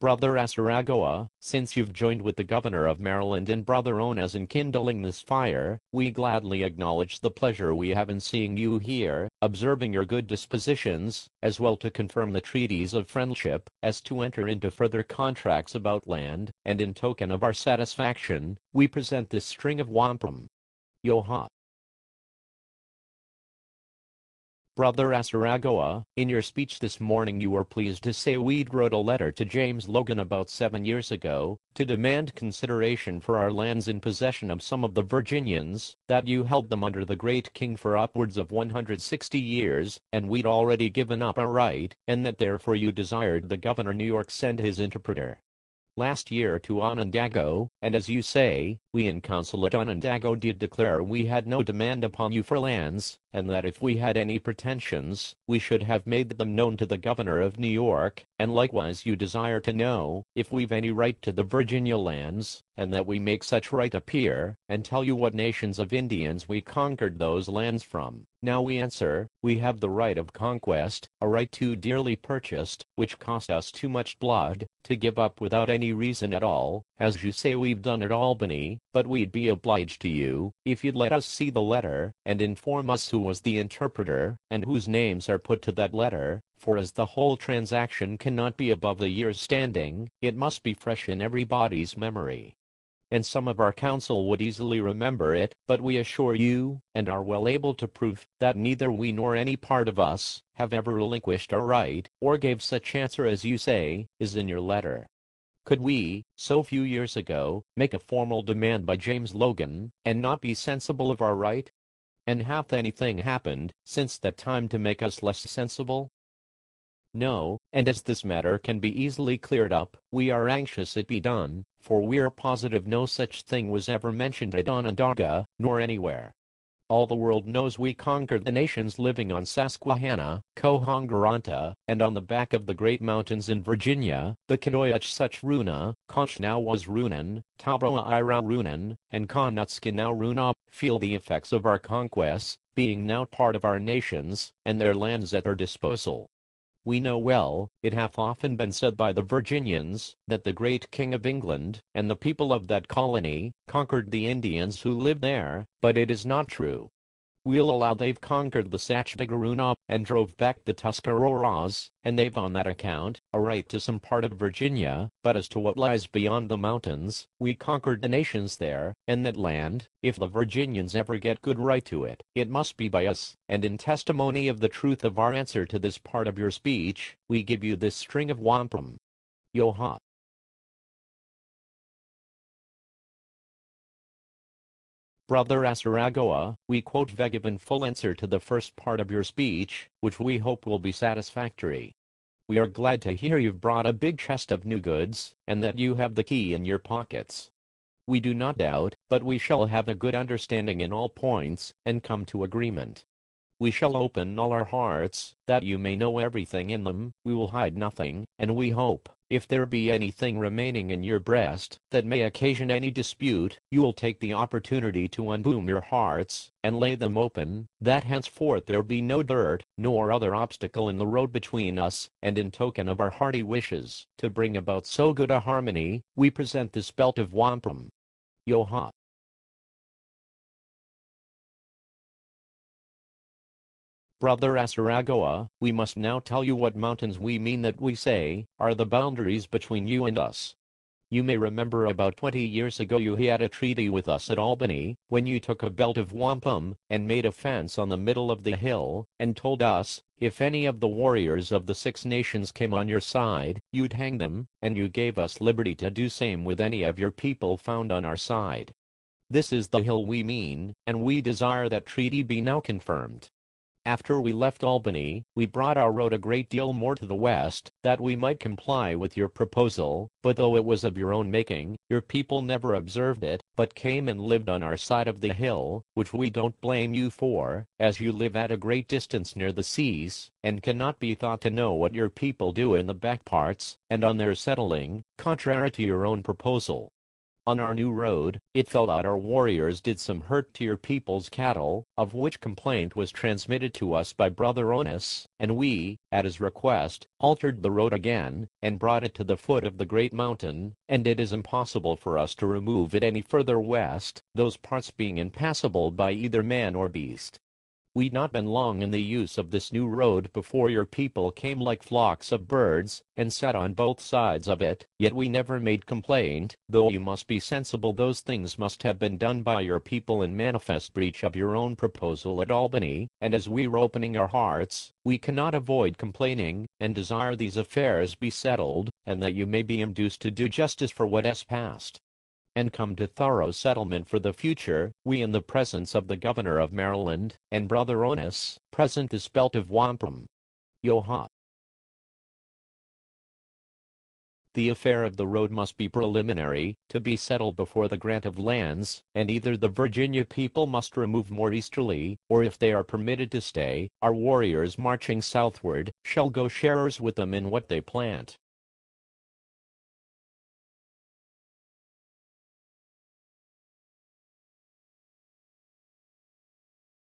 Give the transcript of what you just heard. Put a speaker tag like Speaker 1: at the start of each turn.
Speaker 1: Brother Asaragoa, since you've joined with the governor of Maryland and Brother Onez in kindling this fire, we gladly acknowledge the pleasure we have in seeing you here, observing your good dispositions, as well to confirm the treaties of friendship, as to enter into further contracts about land, and in token of our satisfaction, we present this string of wampum. Yoha. Brother Asaragoa, in your speech this morning you were pleased to say we'd wrote a letter to James Logan about 7 years ago, to demand consideration for our lands in possession of some of the Virginians, that you held them under the great king for upwards of 160 years, and we'd already given up our right, and that therefore you desired the governor New York send his interpreter last year to Onondaga, and as you say, we in council at Onondaga did declare we had no demand upon you for lands, and that if we had any pretensions, we should have made them known to the governor of New York, and likewise you desire to know, if we've any right to the Virginia lands, and that we make such right appear, and tell you what nations of Indians we conquered those lands from. Now we answer, we have the right of conquest, a right too dearly purchased, which cost us too much blood, to give up without any reason at all, as you say we've done at Albany, but we'd be obliged to you, if you'd let us see the letter, and inform us who was the interpreter, and whose names are put to that letter, for as the whole transaction cannot be above a year's standing, it must be fresh in everybody's memory. And some of our council would easily remember it, but we assure you, and are well able to prove, that neither we nor any part of us, have ever relinquished our right, or gave such answer as you say, is in your letter. Could we, so few years ago, make a formal demand by James Logan, and not be sensible of our right? And hath anything happened, since that time to make us less sensible? No, and as this matter can be easily cleared up, we are anxious it be done, for we are positive no such thing was ever mentioned at Onondaga, nor anywhere. All the world knows we conquered the nations living on Susquehanna, Cohongaranta, and on the back of the great mountains in Virginia, the Kinoyach-Such-Runa, Konchnowas-Runan, Tauroa-Ira-Runan, and Konutskinou-Runa, feel the effects of our conquests, being now part of our nations, and their lands at their disposal. We know well, it hath often been said by the Virginians, that the great King of England, and the people of that colony, conquered the Indians who live there, but it is not true. We'll allow they've conquered the Satchdagaruna, and drove back the Tuscaroras, and they've on that account, a right to some part of Virginia, but as to what lies beyond the mountains, we conquered the nations there, and that land, if the Virginians ever get good right to it, it must be by us, and in testimony of the truth of our answer to this part of your speech, we give you this string of wampum. Yoha. Brother Asaragoa, we quote Vegiv in full answer to the first part of your speech, which we hope will be satisfactory. We are glad to hear you've brought a big chest of new goods, and that you have the key in your pockets. We do not doubt, but we shall have a good understanding in all points, and come to agreement. We shall open all our hearts, that you may know everything in them, we will hide nothing, and we hope, if there be anything remaining in your breast, that may occasion any dispute, you will take the opportunity to unboom your hearts, and lay them open, that henceforth there be no dirt, nor other obstacle in the road between us, and in token of our hearty wishes, to bring about so good a harmony, we present this belt of wampum. Yoha. Brother Asaragoa, we must now tell you what mountains we mean that we say, are the boundaries between you and us. You may remember about 20 years ago you had a treaty with us at Albany, when you took a belt of wampum, and made a fence on the middle of the hill, and told us, if any of the warriors of the 6 nations came on your side, you'd hang them, and you gave us liberty to do same with any of your people found on our side. This is the hill we mean, and we desire that treaty be now confirmed. After we left Albany, we brought our road a great deal more to the west, that we might comply with your proposal, but though it was of your own making, your people never observed it, but came and lived on our side of the hill, which we don't blame you for, as you live at a great distance near the seas, and cannot be thought to know what your people do in the back parts, and on their settling, contrary to your own proposal. On our new road, it fell out our warriors did some hurt to your people's cattle, of which complaint was transmitted to us by Brother Onus, and we, at his request, altered the road again, and brought it to the foot of the great mountain, and it is impossible for us to remove it any further west, those parts being impassable by either man or beast. We'd not been long in the use of this new road before your people came like flocks of birds, and sat on both sides of it, yet we never made complaint, though you must be sensible those things must have been done by your people in manifest breach of your own proposal at Albany, and as we are opening our hearts, we cannot avoid complaining, and desire these affairs be settled, and that you may be induced to do justice for what has passed, and come to thorough settlement for the future, we in the presence of the governor of Maryland, and Brother Onus, present this belt of wampum. Yoha. The affair of the road must be preliminary, to be settled before the grant of lands, and either the Virginia people must remove more easterly, or if they are permitted to stay, our warriors marching southward, shall go sharers with them in what they plant.